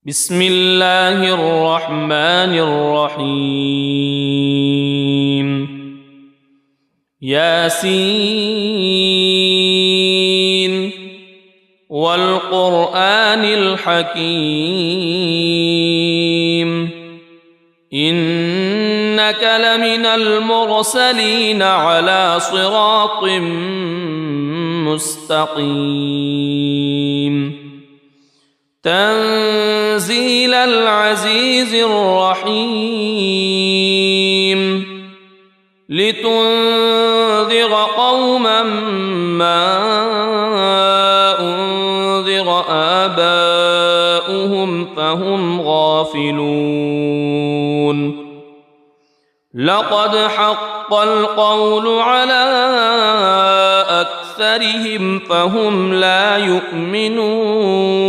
بسم الله الرحمن الرحيم ياسين والقرآن الحكيم إنك لمن المرسلين على صراط مستقيم تنزيل العزيز الرحيم لتنذر قوما ما أنذر آباؤهم فهم غافلون لقد حق القول على أكثرهم فهم لا يؤمنون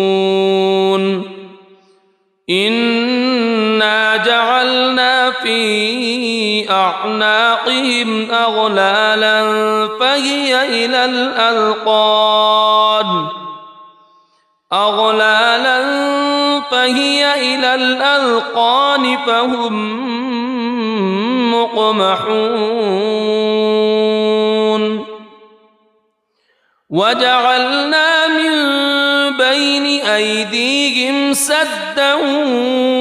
إنا جعلنا في أعناقهم أغلالا فهي إلى الأذقان فهم مقمحون وجعلنا من بين أيديهم سدا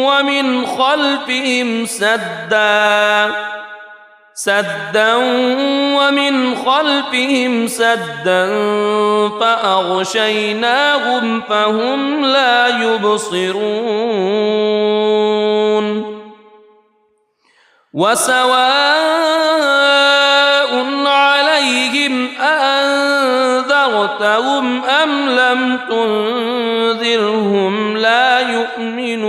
ومن خلفهم سدا فأغشيناهم فهم لا يبصرون وسواء عليهم أأنذرتهم أم لم تنذرهم لا يؤمنون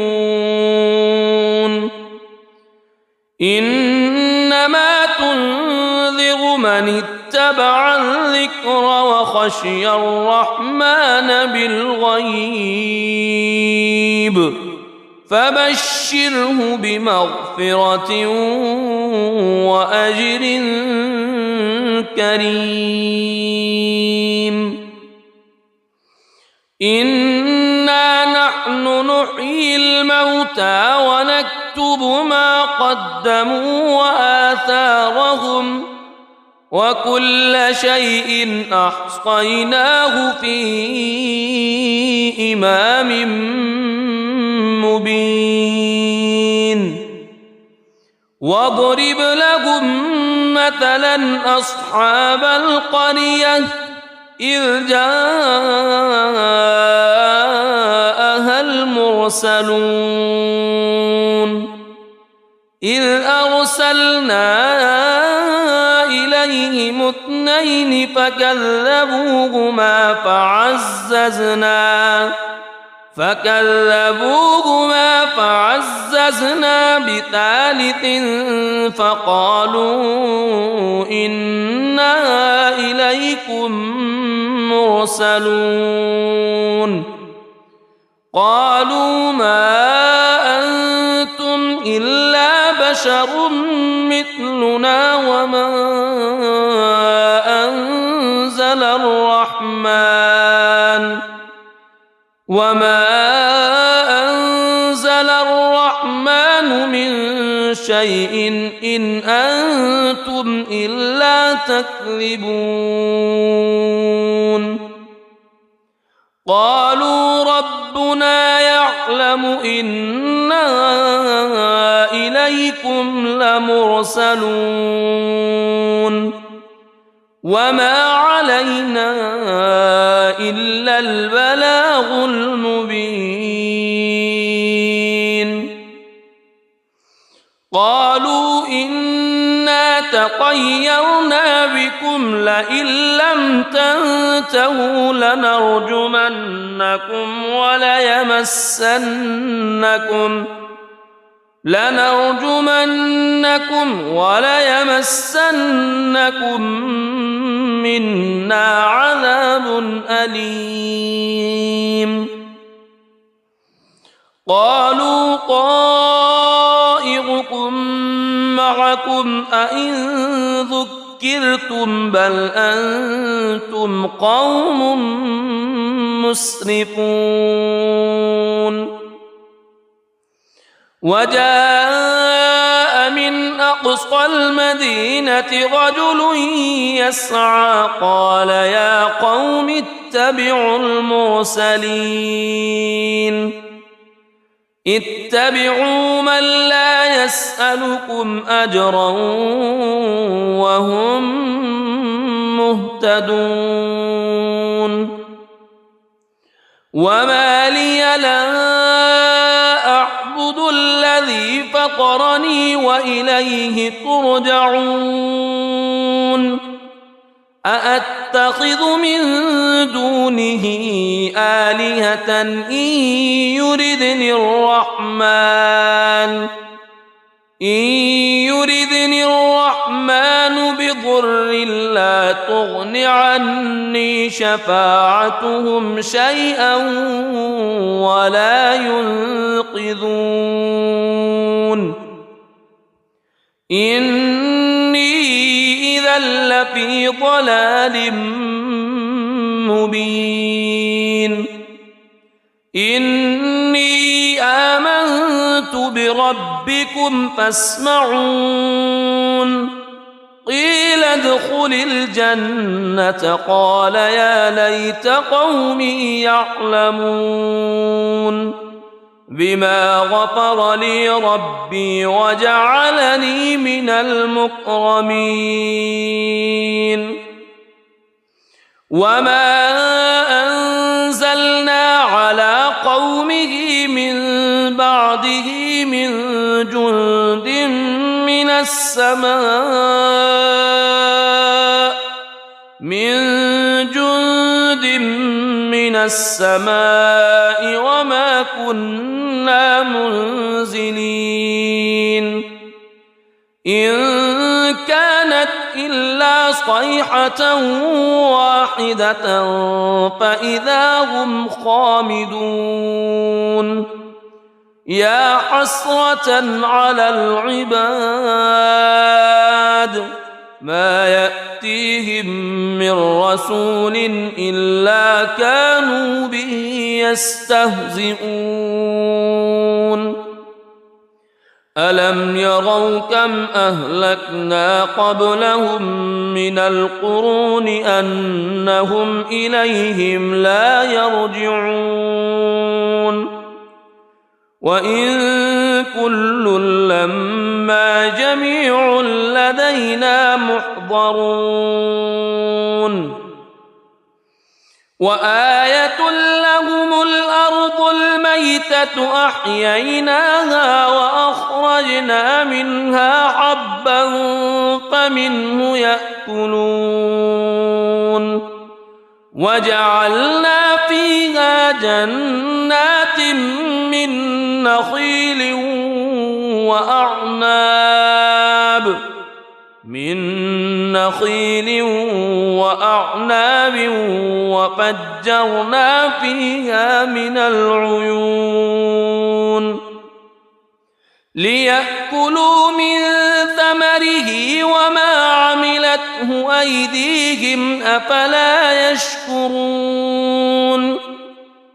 إنما تنذر من اتبع الذكر وخشي الرحمن بالغيب فبشره بمغفرة وأجر كريم إنا نحن نحيي الموتى ونكتب ما قدموا وآثارهم وكل شيء أحصيناه في إمام مبين واضرب لهم مثلا أصحاب القرية إذ جاءها المرسلون إذ أرسلنا إليهم اثنين فكذبوهما فعززنا بثالث فقالوا إنا إليكم مرسلون قالوا ما أنتم إلا بشر مثلنا وما أنزل الرحمن من شيء إن أنتم إلا تكذبون قالوا ربنا يعلم إنا إليكم لمرسلون وما علينا إلا البلاغ المبين قالوا إنا تطيرنا بكم لئن لم تنتهوا لنرجمنكم وليمسنكم منا عذاب أليم قالوا طائركم معكم أئن ذكرتم بل أنتم قوم مسرفون وجاء من أقصى المدينة رجل يسعى قال يا قوم اتبعوا المرسلين اتبعوا من لا يسألكم أجرا وهم مهتدون وما لي لا أعبد الذي فطرني وإليه ترجعون أأتخذ من دونه آلهة إن يردني الرحمن بضر لا تغن عني شفاعتهم شيئا ولا ينقذون إني إذا لفي ضلال مبين إني آمنت بربكم فاسمعون قيل ادخل الجنة قال يا ليت قومي يعلمون بما غفر لي ربي وجعلني من المكرمين وما أنزلنا على قومه من بعده من جند من السماء وما كنا منزلين إن كانت إلا صيحة واحدة فإذا هم خامدون يا حسرة على العباد ما يأتيهم من رسول إلا كانوا به يستهزئون ألم يروا كم أهلكنا قبلهم من القرون أنهم إليهم لا يرجعون وإن كل لما جميع لدينا محضرون وآية لهم الأرض الميتة أحييناها وأخرجنا منها حبا فمنه يأكلون وجعلنا فيها جنات من نخيل وأعناب وفجرنا فيها من العيون ليأكلوا من ثمره وما عملته أيديهم أفلا يشكرون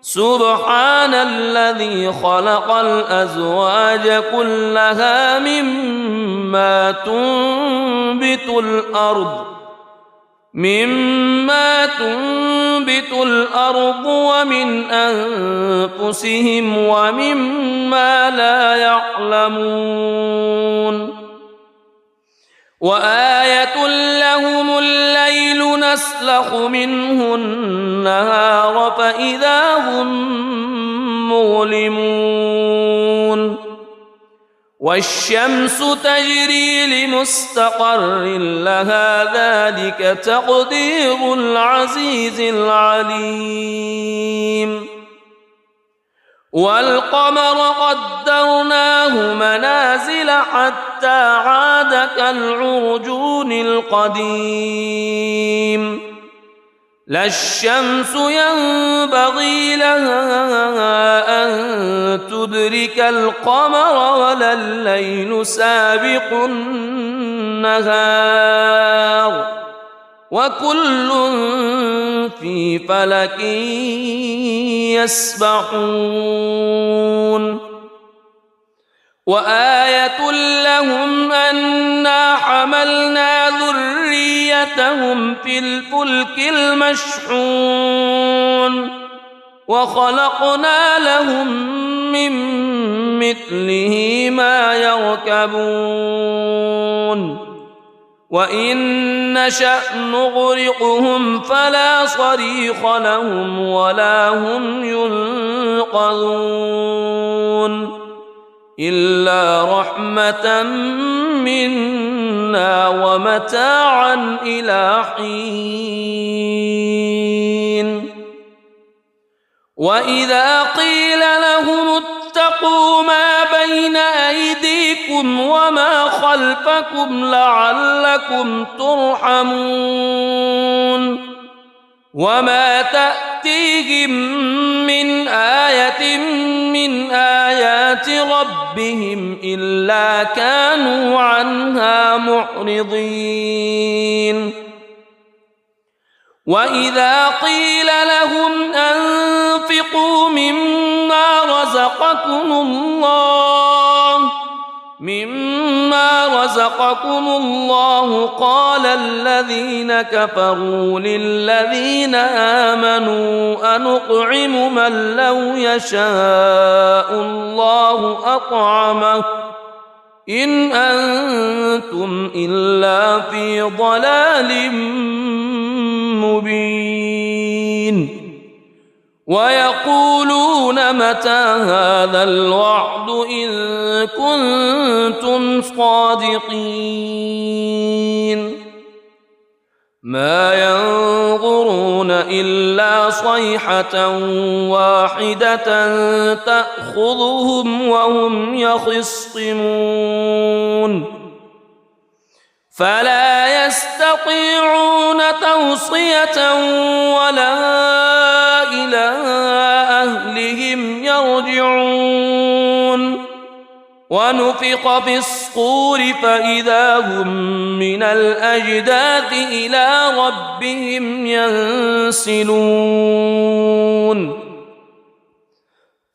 سبحان الذي خلق الأزواج كلها مما تنبت الأرض ومن أنفسهم ومما لا يعلمون وآية لهم الليل نسلخ منه النهار فإذا هم مظلمون والشمس تجري لمستقر لها ذلك تقدير العزيز العليم والقمر قدرناه منازل حتى عاد كالعرجون القديم لا الشمس ينبغي لها أن تدرك القمر ولا الليل سابق النهار وكل في فلك يسبحون وآية لهم أنا حملنا ذريتهم في الفلك المشحون وخلقنا لهم من مثله ما يركبون وإن نشأ نغرقهم فلا صريخ لهم ولا هم ينقذون إلا رحمة منا ومتاعا إلى حين وإذا قيل لهم اتقوا ما بين أيديكم وما خلفكم لعلكم ترحمون وما تأتيهم من آية من آيات ربهم إلا كانوا عنها معرضين وإذا قيل لهم أنفقوا مما رزقكم الله قال الذين كفروا للذين آمنوا أنطعم من لو يشاء الله أطعمه إن أنتم إلا في ضلال مبين ويقولون متى هذا الوعد إن كنتم صادقين ما ينظرون إلا صيحة واحدة تأخذهم وهم يخصمون فلا يستطيعون توصية ولا إلى أهلهم يرجعون ونفخ في الصور فإذا هم من الأجداث إلى ربهم ينسلون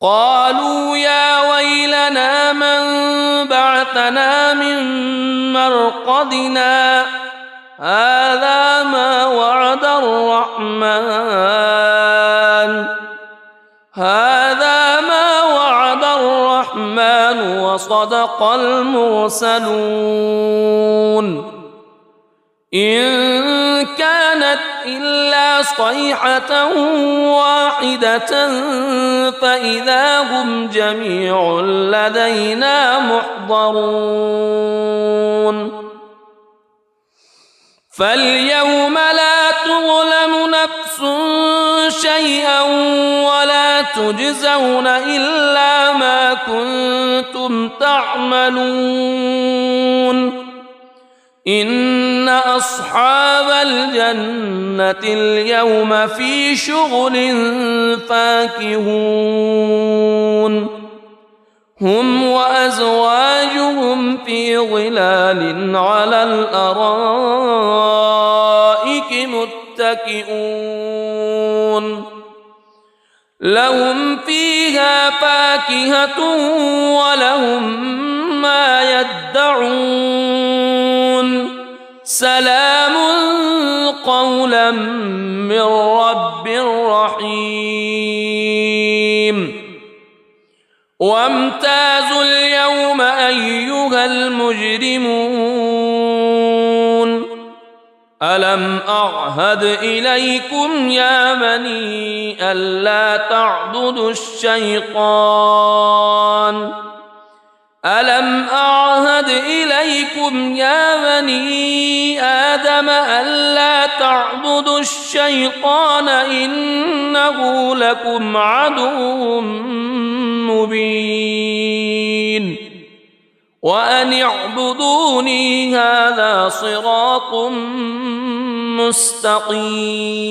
قالوا يا ويلنا من بعثنا من مرقدنا هذا ما وعد الرحمن وصدق المرسلون إن كانت إلا صيحة واحدة فإذا هم جميع لدينا محضرون فاليوم لا تظلم نفس شيئا ولا تجزون إلا ما كنتم تعملون إن أصحاب الجنة اليوم في شغل فاكهون هم وأزواجهم في ظلال على الأرائك متكئون لهم فيها فاكهة ولهم ما يدعون سلام قولا من رب رحيم وامتازوا اليوم أيها المجرمون ألم أعهد إليكم يا بني ألا تعبدوا الشيطان ألم أعهد إليكم يا بني آدم ألا تعبدوا الشيطان إنه لكم عدو مبين وأن اعبدوني هذا صراط مستقيم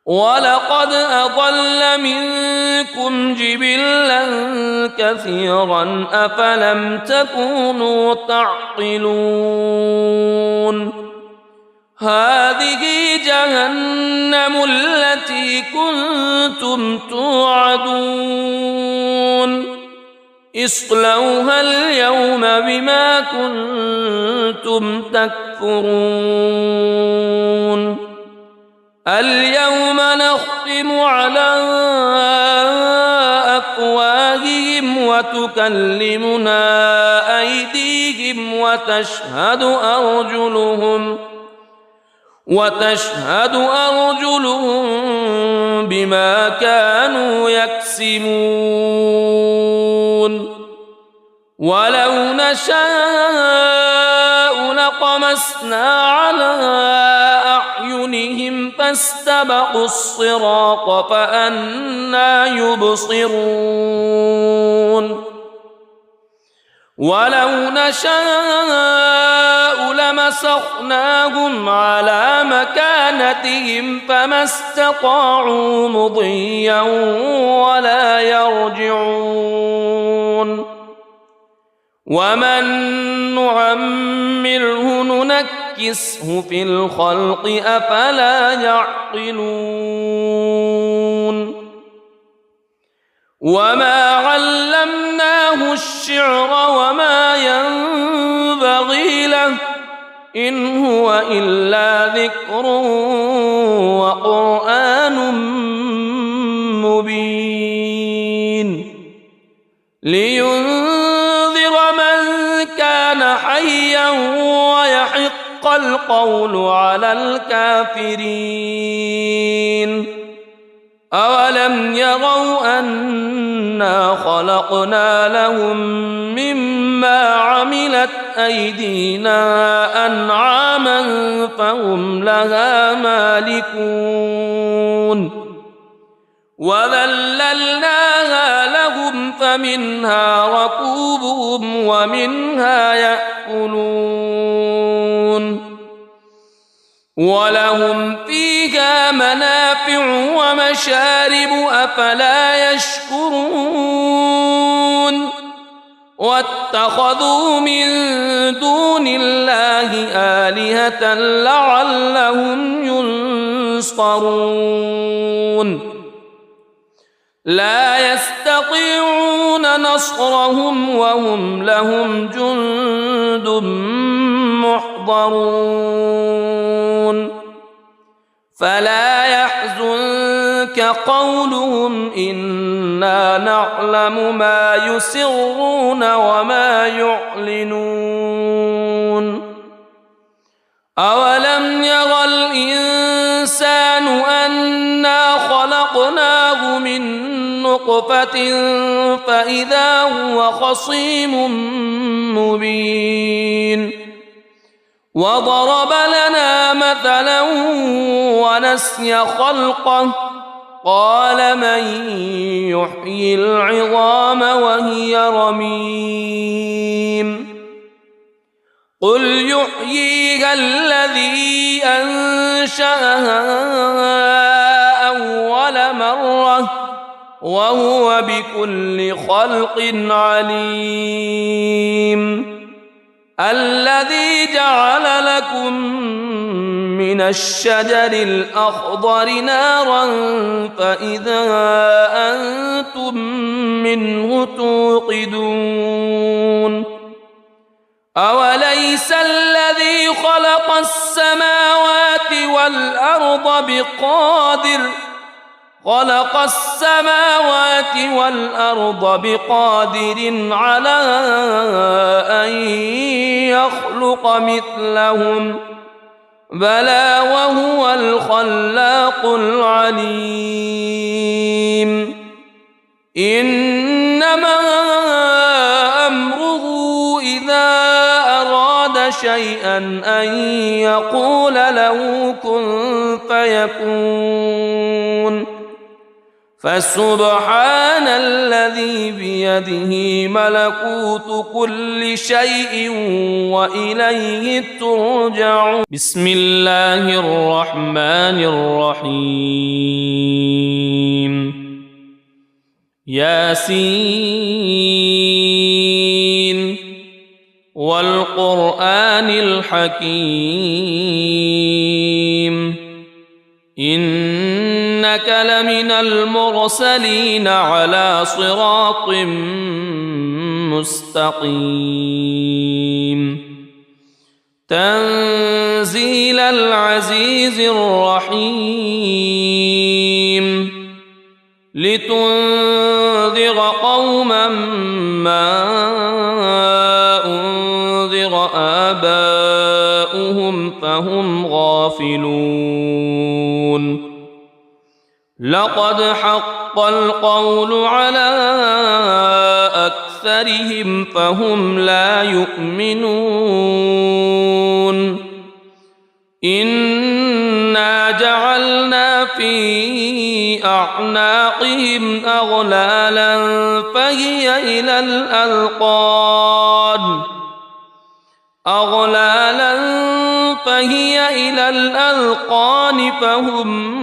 ولقد أضل منكم جبلا كثيرا أفلم تكونوا تعقلون هذه جهنم التي كنتم توعدون اصلوها اليوم بما كنتم تكفرون اليوم نختم على أفواههم وتكلمنا أيديهم وتشهد أرجلهم بما كانوا يكسبون ولو نشاء لطمسنا على أعينهم فاستبقوا الصراط فأنى يبصرون ولو نشاء لمسخناهم على مكانتهم فما استطاعوا مضيا ولا يرجعون ومن نعمره ننكسه في الخلق أفلا يعقلون وما علمناه الشعر وما ينبغي له إن هو إلا ذكر وقرآن مبين لينذر من كان حيا ويحق القول على الكافرين أولم يروا أنا خلقنا لهم مما عملت أيدينا أنعاما فهم لها مالكون وذللناها لهم فمنها ركوبهم ومنها يأكلون ولهم فيها منافع ومشارب أفلا يشكرون واتخذوا من دون الله آلهة لعلهم ينصرون لا يستطيعون نصرهم وهم لهم جند محضرون فلا يحزنك قولهم إنا نعلم ما يسرون وما يعلنون أولم ير الإنسان أنا خلقناه من نطفة فإذا هو خصيم مبين وضرب لنا مثلا ونسي خلقه قال من يحيي العظام وهي رميم قل يحييها الذي أنشأها أول مرة وهو بكل خلق عليم الذي جعل لكم من الشجر الأخضر نارا فإذا أنتم منه توقدون أوليس الذي خلق السماوات والأرض بقادر على أن يخلق مثلهم بلى وهو الخلاق العليم إنما أمره إذا أراد شيئا أن يقول له كن فيكون فسبحان الذي بيده ملكوت كل شيء وإليه ترجعون بسم الله الرحمن الرحيم ياسين والقرآن الحكيم إنك إنك لمن المرسلين على صراط مستقيم تنزيل العزيز الرحيم لتنذر قوما ما أنذر آباؤهم فهم غافلون لقد حق القول على أكثرهم فهم لا يؤمنون إنا جعلنا في أعناقهم أغلالا فهي إلى الأذقان فهم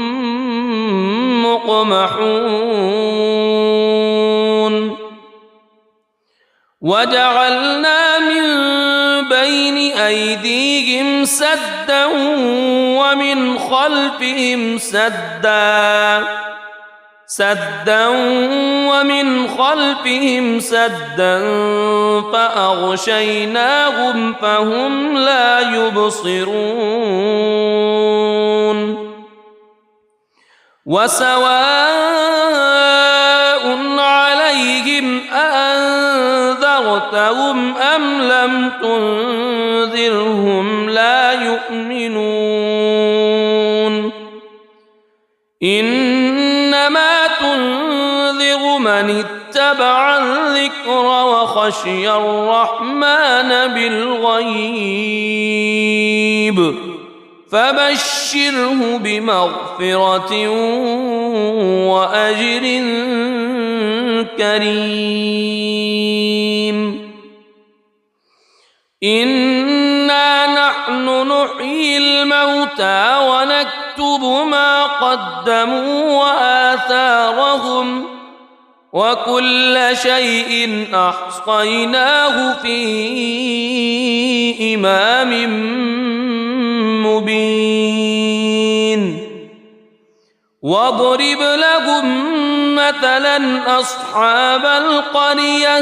مقمحون وجعلنا من بين أيديهم سدا ومن خلفهم سدا فأغشيناهم فهم لا يبصرون وسواء عليهم أأنذرتهم أم لم تنذرهم لا يؤمنون إنما تنذر من اتبع الذكر وخشي الرحمن بالغيب فبشره بمغفرة وأجر كريم إنا نحن نحيي الموتى ونكتب ما قدموا وآثارهم وكل شيء أحصيناه في إمام مبين واضرب لهم مثلا أصحاب القرية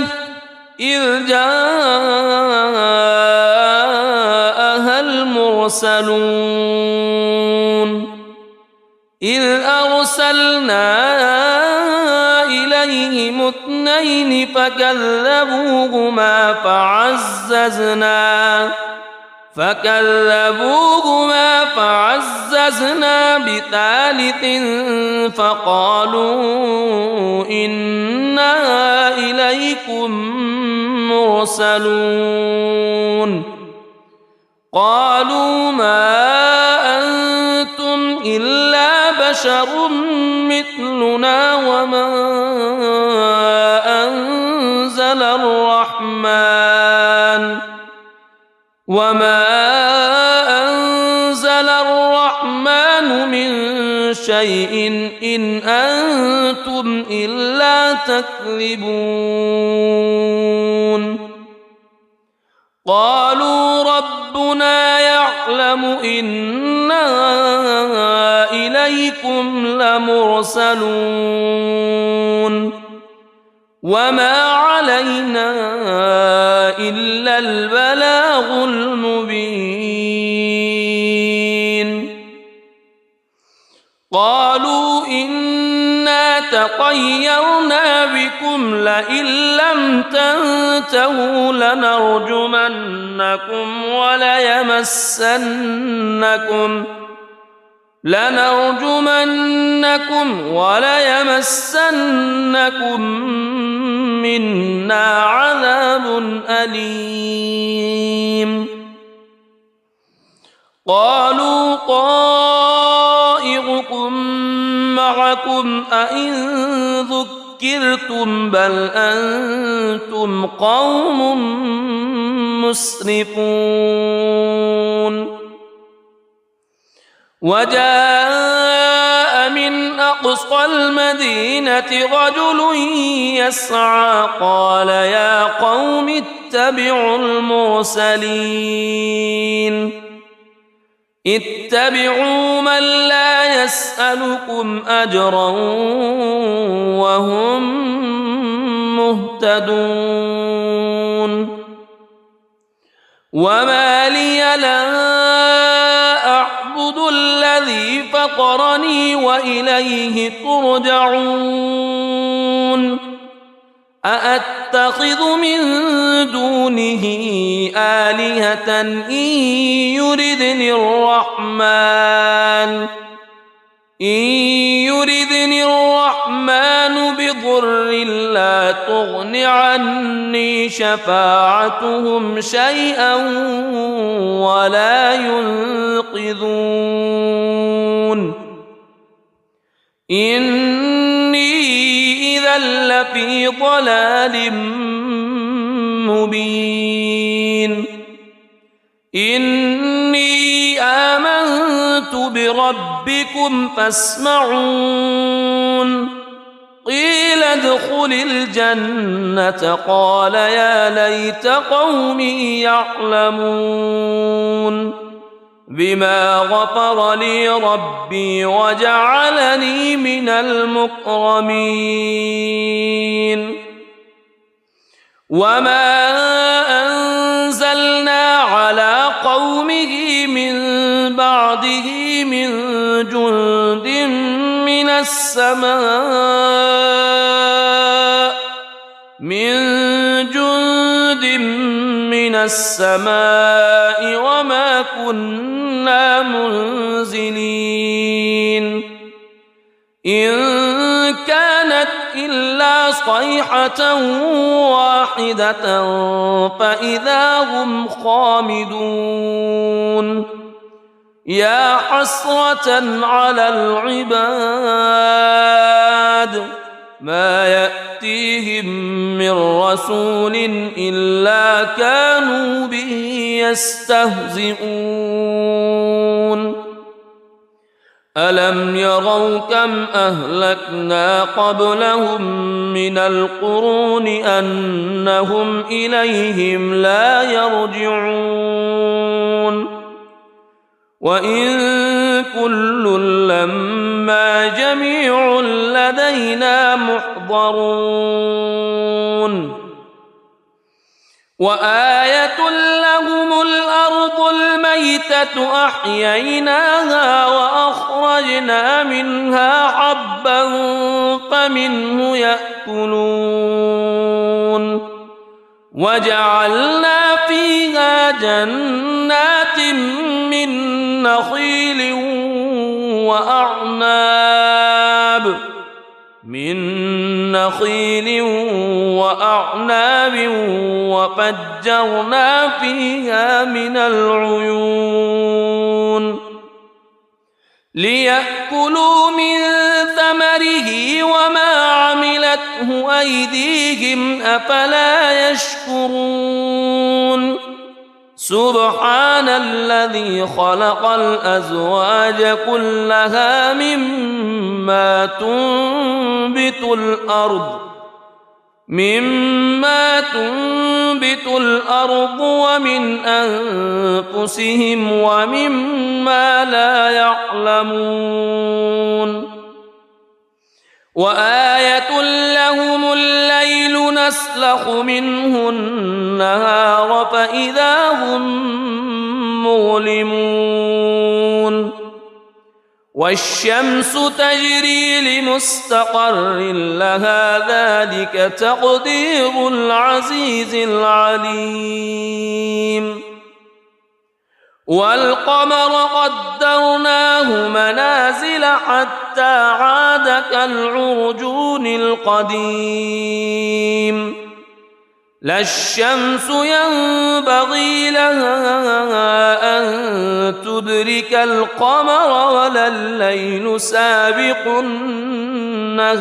إذ جاءها المرسلون إذ أرسلنا إليهم اثنين فكذبوهما فعززنا بثالث فقالوا إنا إليكم مرسلون قالوا ما أنتم إلا بشر مثلنا وما أنزل الرحمن من شيء إن أنتم إلا تكذبون قالوا ربنا يعلم إنا إليكم لمرسلون وما علينا إلا البلاغ المبين قالوا إنا تطيرنا بكم لئن لم تنتهوا لنرجمنكم وليمسنكم منا عذاب أليم قالوا طائركم معكم أئن ذكرتم بل أنتم قوم مسرفون وجاء من أقصى المدينة رجل يسعى قال يا قوم اتبعوا المرسلين اتبعوا من لا يسألكم أجرا وهم مهتدون وما لي لا أعبد الذي فطرني وإليه ترجعون أأتخذ من دونه آلهة إن يردني الرحمن بضر لا تغن عني شفاعتهم شيئا ولا ينقذون إني إذا لفي ضلال مبين إني آمنت بربكم فاسمعون قيل ادخل الجنة قال يا ليت قومي يعلمون بما غفر لي ربي وجعلني من المكرمين وما أنزلنا على قومه من بعده من جند من السماء وما كنا منزلين إن كانت إلا صيحة واحدة فإذا هم خامدون يا حسرة على العباد ما يأتيهم من رسول إلا كانوا به يستهزئون ألم يروا كم أهلكنا قبلهم من القرون أنهم إليهم لا يرجعون وإن كل لما جميع لدينا محضرون وآية لهم الأرض الميتة أحييناها وأخرجنا منها حبا فمنه يأكلون وجعلنا فيها جنات من نخيل وأعناب وفجرنا فيها من العيون ليأكلوا من ثمره وما عملته أيديهم أفلا يشكرون سبحان الذي خلق الأزواج كلها مما تنبت الأرض ومن أنفسهم ومما لا يعلمون وآية لهم الليل نسلخ منه النهار فإذا هم مظلمون والشمس تجري لمستقر لها ذلك تقدير العزيز العليم والقمر قدرناه منازل حتى عاد كالعرجون القديم لا الشمس ينبغي لها أن تدرك القمر ولا الليل سابق النهار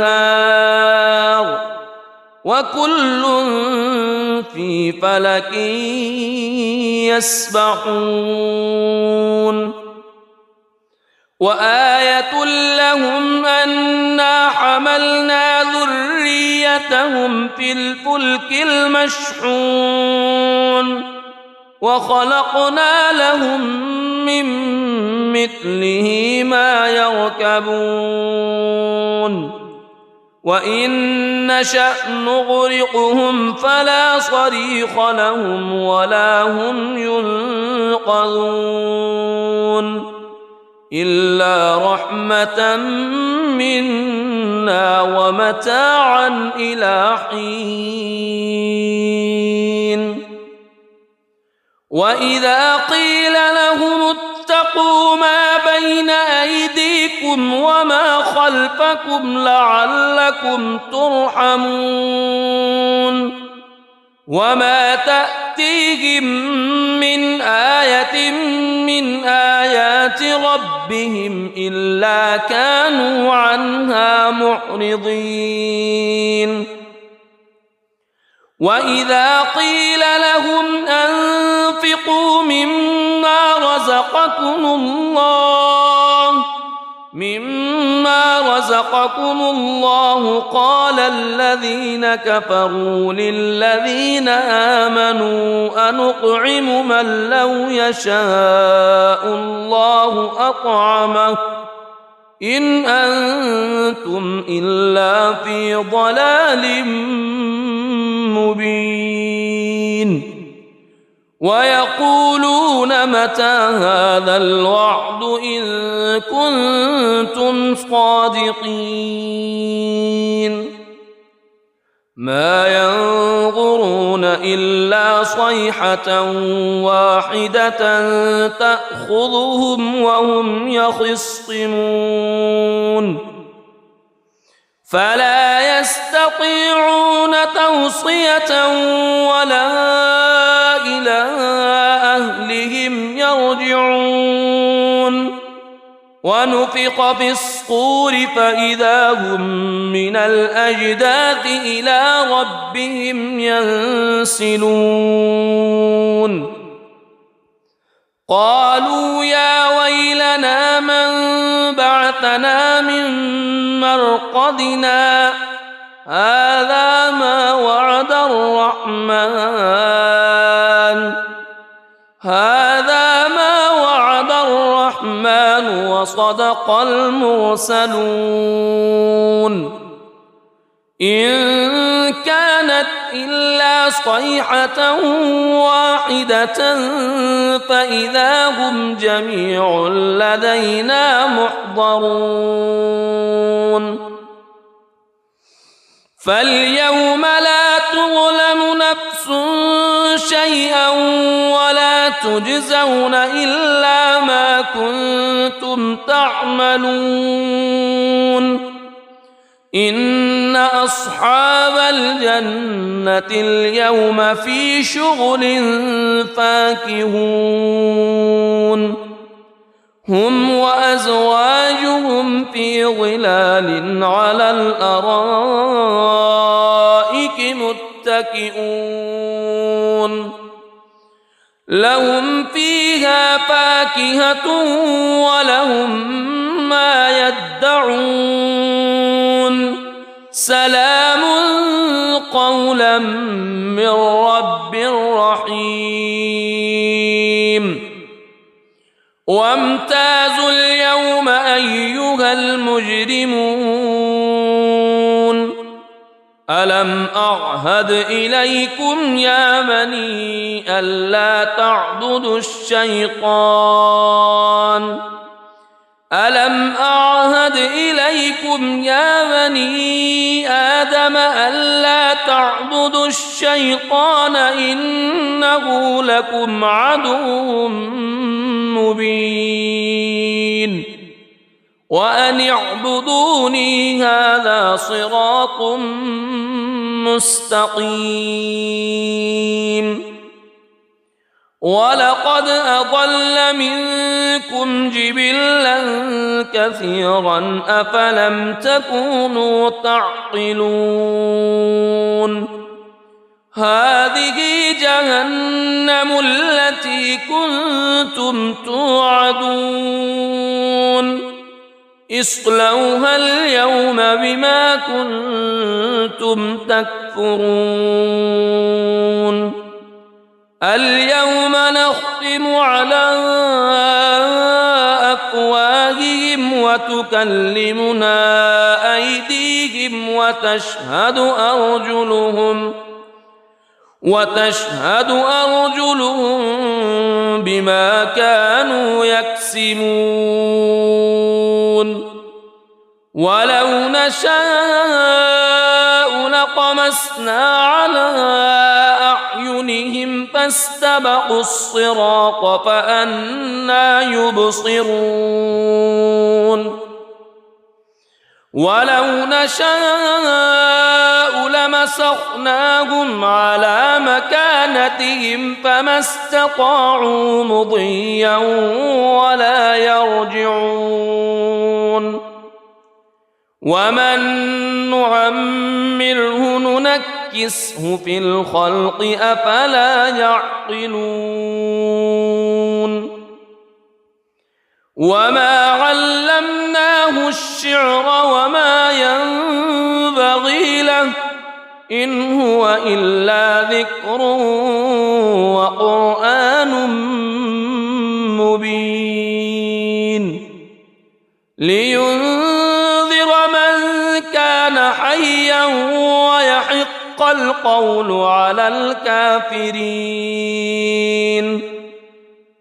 وكل في فلك يسبحون وآية لهم أنا حملنا ذريتهم في الفلك المشحون وخلقنا لهم من مثله ما يركبون وإن نشأ نغرقهم فلا صريخ لهم ولا هم ينقذون إلا رحمة منا ومتاعا إلى حين وإذا قيل لهم اتقوا ما بين أيديكم وما خلفكم لعلكم ترحمون وما تأتيهم من آية من آيات ربهم إلا كانوا عنها معرضين وإذا قيل لهم أنفقوا مما رزقكم الله قال الذين كفروا للذين آمنوا أنطعم من لو يشاء الله أطعمه إن أنتم إلا في ضلال مبين ويقولون متى هذا الوعد إن كنتم صادقين ما ينظرون إلا صيحة واحدة تأخذهم وهم يخصمون فلا يستطيعون توصية ولا إلى أهلهم يرجعون ونفخ في الصور فإذا هم من الأجداث إلى ربهم ينسلون قالوا يا ويلنا من بعثنا من مرقدنا هذا ما وعد الرحمن وصدق المرسلون إن كانت إلا صيحة واحدة فإذا هم جميع لدينا محضرون فاليوم لا تظلم نفس شيئا ولا تجزون إلا ما كنتم تعملون إن أصحاب الجنة اليوم في شغل فاكهون هم وأزواجهم في ظلال على الأرائك متكئون لهم فيها فاكهة ولهم ما يدعون سلام قولا من رب رحيم وامتازوا اليوم أيها المجرمون ألم أعهد إليكم يا بني ألا تعبدوا الشيطان ألم أعهد إليكم يا بني آدم ألا تعبدوا الشيطان إنه لكم عدو مبين وأن اعبدوني هذا صراط مستقيم ولقد أضل منكم جبلا كثيرا أفلم تكونوا تعقلون هذه جهنم التي كنتم توعدون اصلوها اليوم بما كنتم تكفرون اليوم نختم على وتكلمنا أيديهم وتشهد أرجلهم بما كانوا يكسبون ولو نشاء لطمسنا على أعينهم فاستبقوا الصراط فأنى يبصرون ولو نشاء لمسخناهم على مكانتهم فما استطاعوا مضيا ولا يرجعون ومن نعمره ننكسه في الخلق أفلا يعقلون وما علمناه الشعر وما ينبغي له إن هو إلا ذكر وقرآن مبين لينذر من كان حيا ويحق القول على الكافرين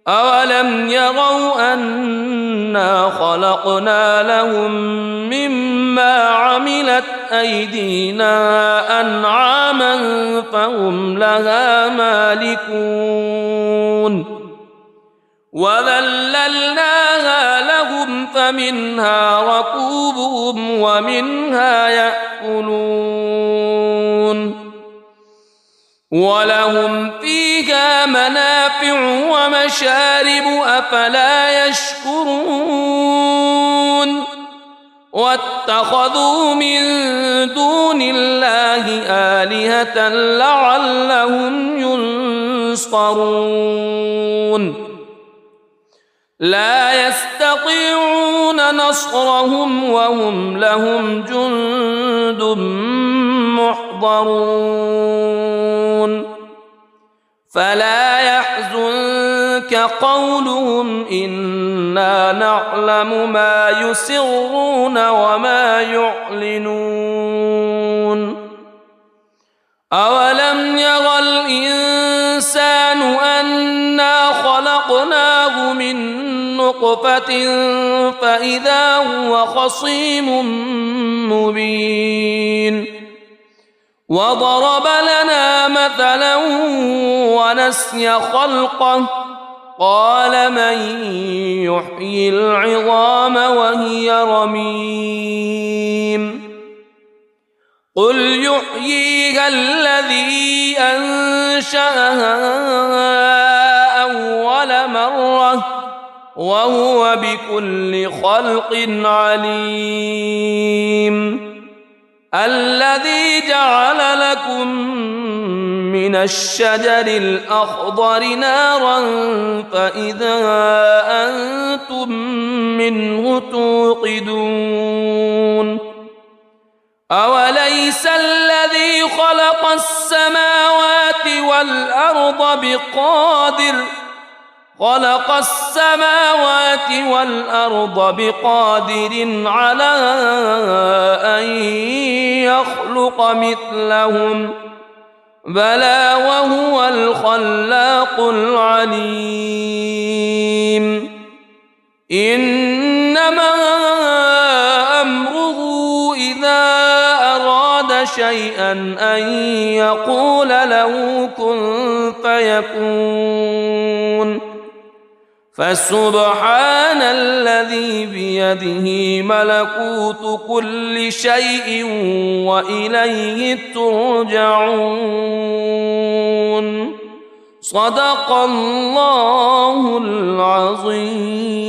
أولم يروا أنا خلقنا لهم مما عملت أيدينا أنعاما فهم لها مالكون وذللناها لهم فمنها ركوبهم ومنها يأكلون ولهم فيها منافع ومشارب أفلا يشكرون واتخذوا من دون الله آلهة لعلهم ينصرون لا يستطيعون نصرهم وهم لهم جند محضرون فلا يحزنك قولهم إنا نعلم ما يسرون وما يعلنون أولم ير الإنسان أنا خلقناه من نطفة فإذا هو خصيم مبين وضرب لنا مثلا ونسي خلقه قال من يحيي العظام وهي رميم قل يحييها الذي أنشأها أول مرة وهو بكل خلق عليم الذي جعل لكم من الشجر الأخضر نارا فإذا أنتم منه توقدون أوليس الذي خلق السماوات والأرض بقادر على أن يخلق مثلهم بلى وهو الخلاق العليم إنما أمره إذا أراد شيئا أن يقول له كن فيكون فسبحان الذي بيده ملكوت كل شيء وإليه ترجعون صدق الله العظيم.